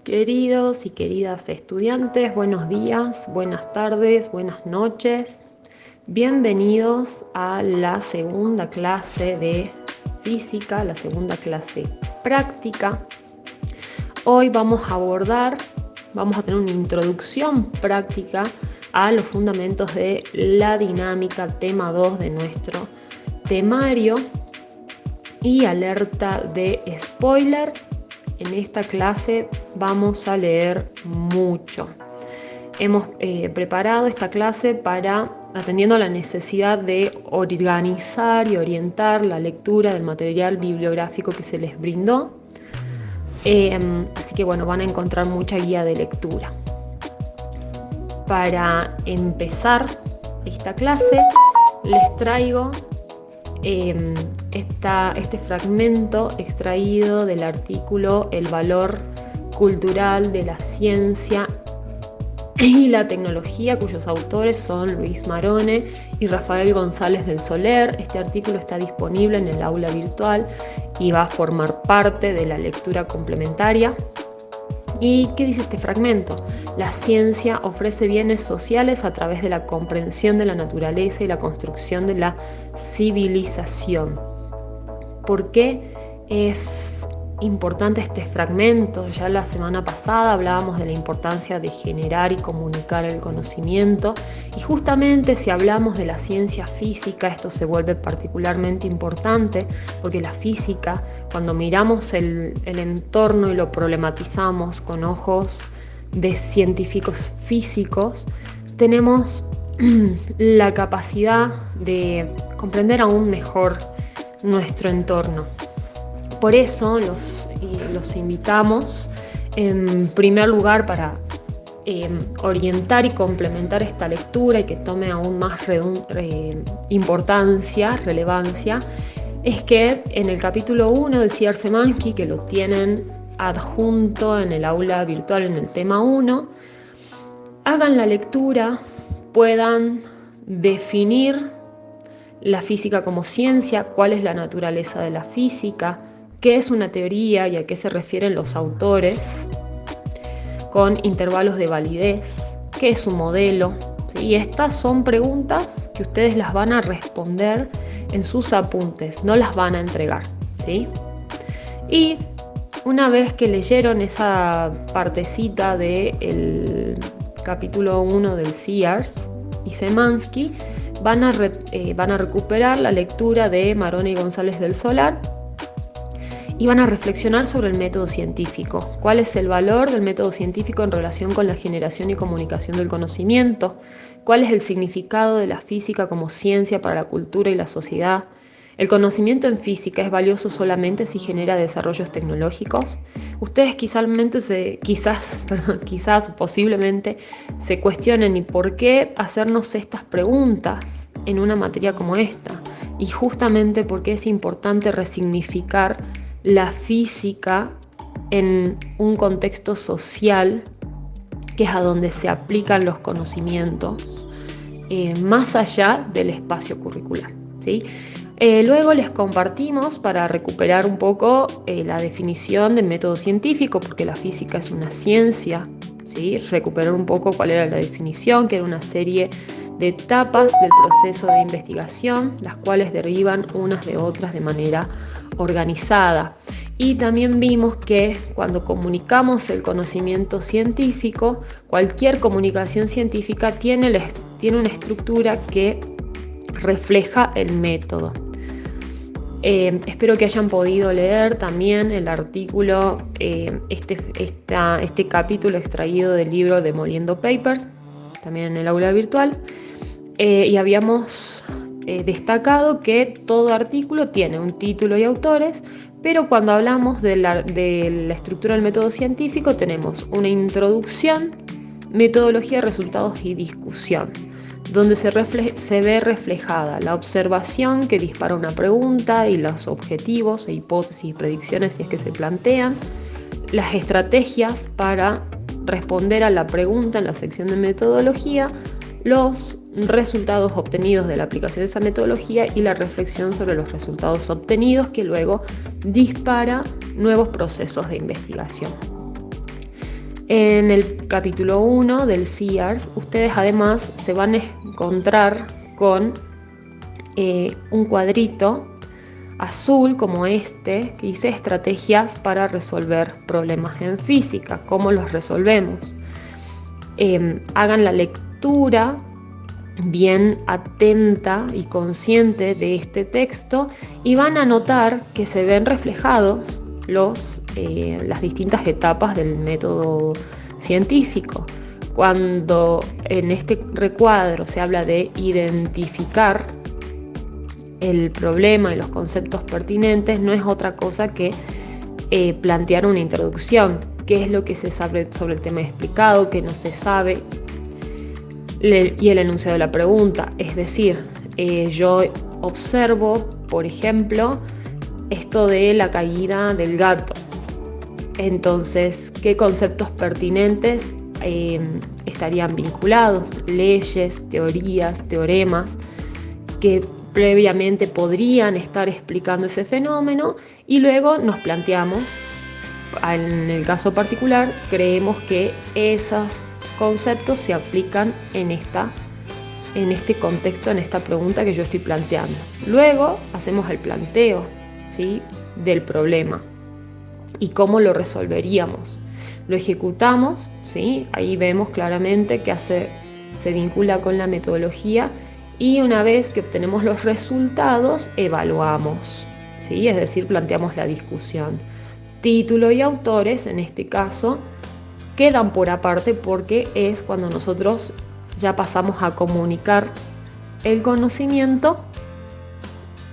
Queridos y queridas estudiantes, buenos días, buenas tardes, buenas noches. Bienvenidos a la segunda clase de física, la segunda clase práctica. Hoy vamos a tener una introducción práctica a los fundamentos de la dinámica, tema 2 de nuestro temario. Y alerta de spoiler, en esta clase vamos a leer mucho. Hemos preparado esta clase atendiendo a la necesidad de organizar y orientar la lectura del material bibliográfico que se les brindó. Así que bueno, van a encontrar mucha guía de lectura. Para empezar esta clase, les traigo este fragmento extraído del artículo El valor cultural de la ciencia y la tecnología, cuyos autores son Luis Marone y Rafael González del Soler. Este artículo está disponible en el aula virtual y va a formar parte de la lectura complementaria. ¿Y qué dice este fragmento? La ciencia ofrece bienes sociales a través de la comprensión de la naturaleza y la construcción de la civilización. ¿Por qué es importante este fragmento? Ya la semana pasada hablábamos de la importancia de generar y comunicar el conocimiento, y justamente si hablamos de la ciencia física, esto se vuelve particularmente importante, porque la física, cuando miramos el entorno y lo problematizamos con ojos de científicos físicos, tenemos la capacidad de comprender aún mejor nuestro entorno. Por eso los invitamos, en primer lugar, para orientar y complementar esta lectura y que tome aún más relevancia, es que en el capítulo 1 del CIAR-Semansky, que lo tienen adjunto en el aula virtual en el tema 1, hagan la lectura, puedan definir la física como ciencia, cuál es la naturaleza de la física, qué es una teoría y a qué se refieren los autores, con intervalos de validez, qué es un modelo, ¿sí? Y estas son preguntas que ustedes las van a responder en sus apuntes, no las van a entregar, ¿sí? Y una vez que leyeron esa partecita del capítulo 1 del CIARS y Semansky, van a recuperar la lectura de Marone y González del Solar y van a reflexionar sobre el método científico. ¿Cuál es el valor del método científico en relación con la generación y comunicación del conocimiento? ¿Cuál es el significado de la física como ciencia para la cultura y la sociedad? ¿El conocimiento en física es valioso solamente si genera desarrollos tecnológicos? Ustedes posiblemente se cuestionen, ¿y por qué hacernos estas preguntas en una materia como esta? Y justamente porque es importante resignificar la física en un contexto social, que es a donde se aplican los conocimientos, más allá del espacio curricular, ¿sí? Luego les compartimos, para recuperar un poco la definición del método científico, porque la física es una ciencia, ¿sí? Recuperar un poco cuál era la definición, que era una serie de etapas del proceso de investigación, las cuales derivan unas de otras de manera organizada. Y también vimos que cuando comunicamos el conocimiento científico, cualquier comunicación científica tiene una estructura que refleja el método. Espero que hayan podido leer también el artículo, este capítulo extraído del libro Demoliendo Papers, también en el aula virtual, y habíamos destacado que todo artículo tiene un título y autores, pero cuando hablamos de la estructura del método científico tenemos una introducción, metodología, resultados y discusión, donde se ve reflejada la observación que dispara una pregunta y los objetivos e hipótesis y predicciones, si es que se plantean, las estrategias para responder a la pregunta en la sección de metodología, los resultados obtenidos de la aplicación de esa metodología y la reflexión sobre los resultados obtenidos, que luego dispara nuevos procesos de investigación. En el capítulo 1 del SEARS, ustedes además se van a encontrar con un cuadrito azul como este que dice estrategias para resolver problemas en física, cómo los resolvemos. Hagan la lectura bien atenta y consciente de este texto y van a notar que se ven reflejados las distintas etapas del método científico. Cuando en este recuadro se habla de identificar el problema y los conceptos pertinentes, no es otra cosa que plantear una introducción. ¿Qué es lo que se sabe sobre el tema explicado? ¿Qué no se sabe? Y el enunciado de la pregunta. Es decir, yo observo, por ejemplo, esto de la caída del gato. Entonces, ¿qué conceptos pertinentes estarían vinculados? Leyes, teorías, teoremas que previamente podrían estar explicando ese fenómeno, y luego nos planteamos, en el caso particular, creemos que esos conceptos se aplican en este contexto, en esta pregunta que yo estoy planteando. Luego hacemos el planteo, ¿sí?, del problema y cómo lo resolveríamos. Lo ejecutamos, ¿sí? Ahí vemos claramente que se vincula con la metodología, y una vez que obtenemos los resultados, evaluamos, ¿sí? Es decir, planteamos la discusión. Título y autores, en este caso, quedan por aparte porque es cuando nosotros ya pasamos a comunicar el conocimiento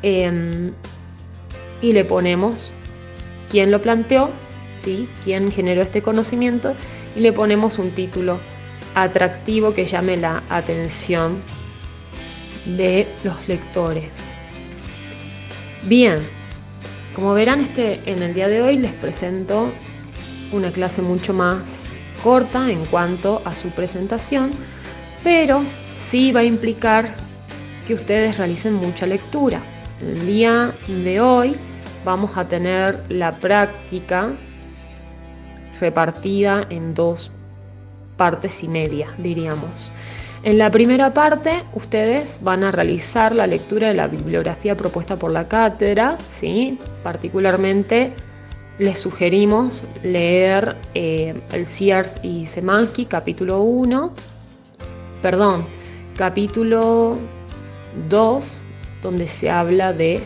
y le ponemos quién lo planteó, ¿sí?, quién generó este conocimiento, y le ponemos un título atractivo que llame la atención de los lectores. Bien, como verán, en el día de hoy les presento una clase mucho más corta en cuanto a su presentación, pero sí va a implicar que ustedes realicen mucha lectura. El día de hoy vamos a tener la práctica repartida en 2 partes y media, diríamos. En la primera parte, ustedes van a realizar la lectura de la bibliografía propuesta por la cátedra, ¿sí? Particularmente les sugerimos leer el SEARS y Semansky, capítulo 2, donde se habla de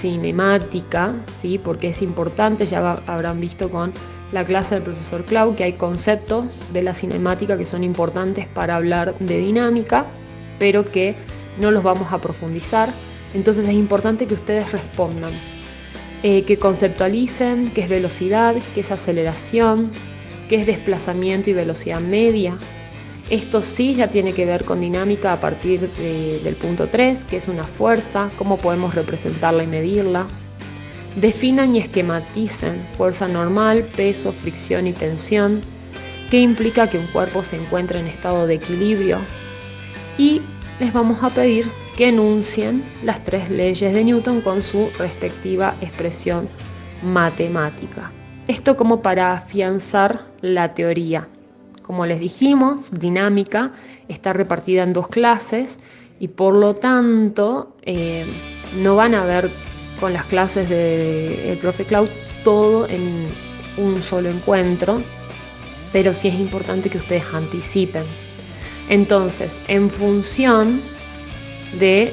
cinemática, ¿sí?, porque es importante. Ya habrán visto con la clase del profesor Clau que hay conceptos de la cinemática que son importantes para hablar de dinámica, pero que no los vamos a profundizar. Entonces es importante que ustedes respondan, que conceptualicen qué es velocidad, qué es aceleración, qué es desplazamiento y velocidad media. Esto sí ya tiene que ver con dinámica a partir del punto 3, que es una fuerza, cómo podemos representarla y medirla. Definan y esquematicen fuerza normal, peso, fricción y tensión, qué implica que un cuerpo se encuentre en estado de equilibrio, y les vamos a pedir que enuncien las 3 leyes de Newton con su respectiva expresión matemática. Esto como para afianzar la teoría. Como les dijimos, dinámica está repartida en 2 clases y por lo tanto no van a ver con las clases del profe Clau todo en un solo encuentro, pero sí es importante que ustedes anticipen. Entonces, en función de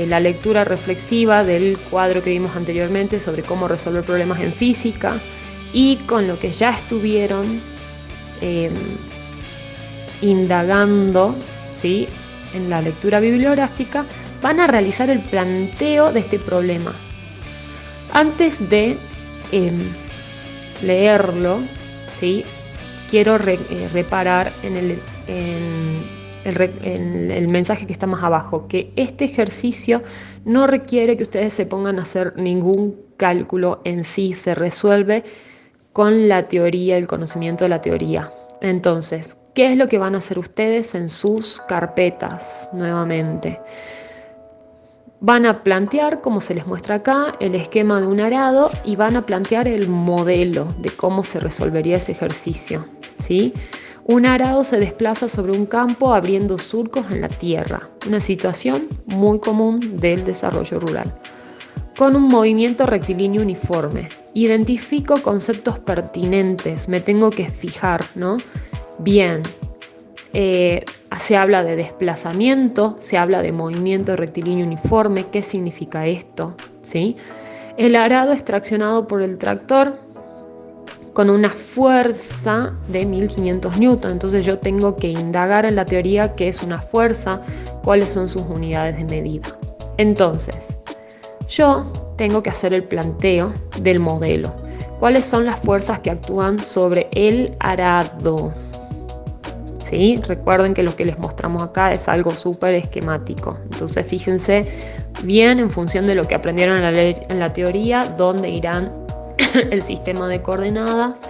la lectura reflexiva del cuadro que vimos anteriormente sobre cómo resolver problemas en física, y con lo que ya estuvieron indagando, ¿sí?, en la lectura bibliográfica, van a realizar el planteo de este problema. Antes de leerlo, ¿sí?, quiero reparar en el mensaje que está más abajo, que este ejercicio no requiere que ustedes se pongan a hacer ningún cálculo en sí, se resuelve con la teoría, el conocimiento de la teoría. Entonces, ¿qué es lo que van a hacer ustedes en sus carpetas nuevamente? Van a plantear, como se les muestra acá, el esquema de un arado y van a plantear el modelo de cómo se resolvería ese ejercicio. ¿sí? Un arado se desplaza sobre un campo abriendo surcos en la tierra, una situación muy común del desarrollo rural. Con un movimiento rectilíneo uniforme. Identifico conceptos pertinentes, me tengo que fijar, ¿no? Bien, se habla de desplazamiento, se habla de movimiento rectilíneo uniforme. ¿Qué significa esto? ¿Sí? El arado es traccionado por el tractor con una fuerza de 1500 newton. Entonces yo tengo que indagar en la teoría qué es una fuerza, cuáles son sus unidades de medida. Entonces, yo tengo que hacer el planteo del modelo. ¿Cuáles son las fuerzas que actúan sobre el arado? ¿Sí? Recuerden que lo que les mostramos acá es algo súper esquemático. Entonces fíjense bien en función de lo que aprendieron en la teoría, dónde irán el sistema de coordenadas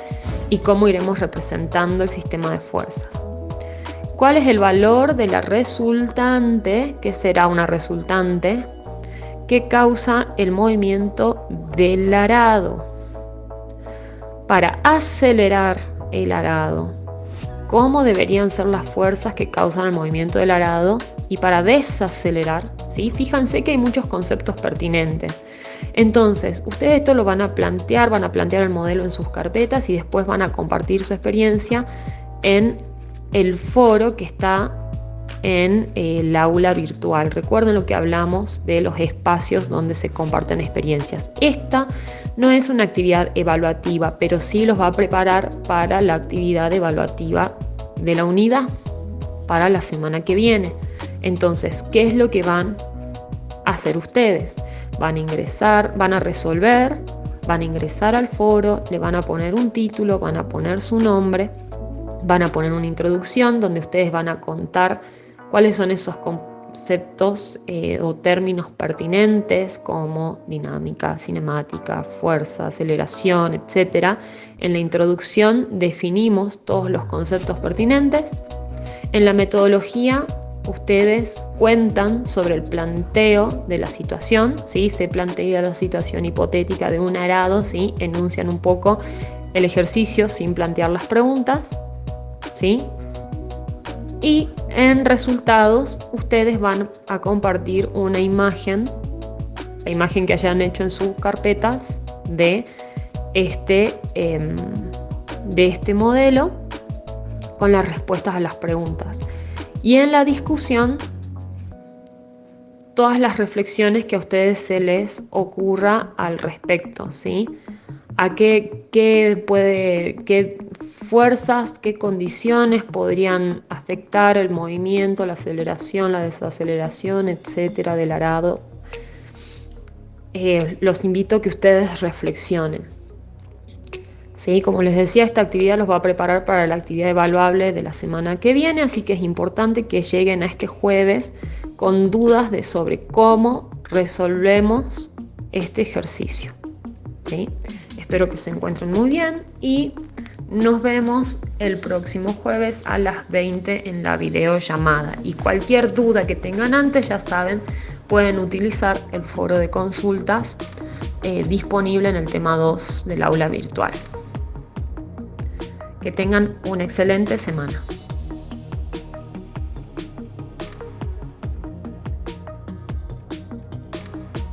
y cómo iremos representando el sistema de fuerzas. ¿Cuál es el valor de la resultante? ¿Qué será una resultante? Que causa el movimiento del arado. Para acelerar el arado, ¿cómo deberían ser las fuerzas que causan el movimiento del arado? Y para desacelerar, ¿sí? Fíjense que hay muchos conceptos pertinentes. Entonces, ustedes esto lo van a plantear el modelo en sus carpetas y después van a compartir su experiencia en el foro que está en el aula virtual. Recuerden lo que hablamos de los espacios donde se comparten experiencias. Esta no es una actividad evaluativa, pero sí los va a preparar para la actividad evaluativa de la unidad para la semana que viene. Entonces, ¿qué es lo que van a hacer ustedes? Van a ingresar, van a resolver, van a ingresar al foro, le van a poner un título, van a poner su nombre, van a poner una introducción donde ustedes van a contar cuáles son esos conceptos o términos pertinentes como dinámica, cinemática, fuerza, aceleración, etc. En la introducción definimos todos los conceptos pertinentes. En la metodología ustedes cuentan sobre el planteo de la situación, ¿sí? Se plantea la situación hipotética de un arado, ¿sí? Enuncian un poco el ejercicio sin plantear las preguntas, ¿sí? Y en resultados ustedes van a compartir una imagen, la imagen que hayan hecho en sus carpetas de este modelo con las respuestas a las preguntas. Y en la discusión, todas las reflexiones que a ustedes se les ocurra al respecto, ¿sí? A qué fuerzas, qué condiciones podrían afectar el movimiento, la aceleración, la desaceleración, etcétera, del arado. Los invito a que ustedes reflexionen. ¿Sí? Como les decía, esta actividad los va a preparar para la actividad evaluable de la semana que viene, así que es importante que lleguen a este jueves con dudas sobre cómo resolvemos este ejercicio. ¿Sí? Espero que se encuentren muy bien y nos vemos el próximo jueves a las 20 en la videollamada. Y cualquier duda que tengan antes, ya saben, pueden utilizar el foro de consultas disponible en el tema 2 del aula virtual. Que tengan una excelente semana.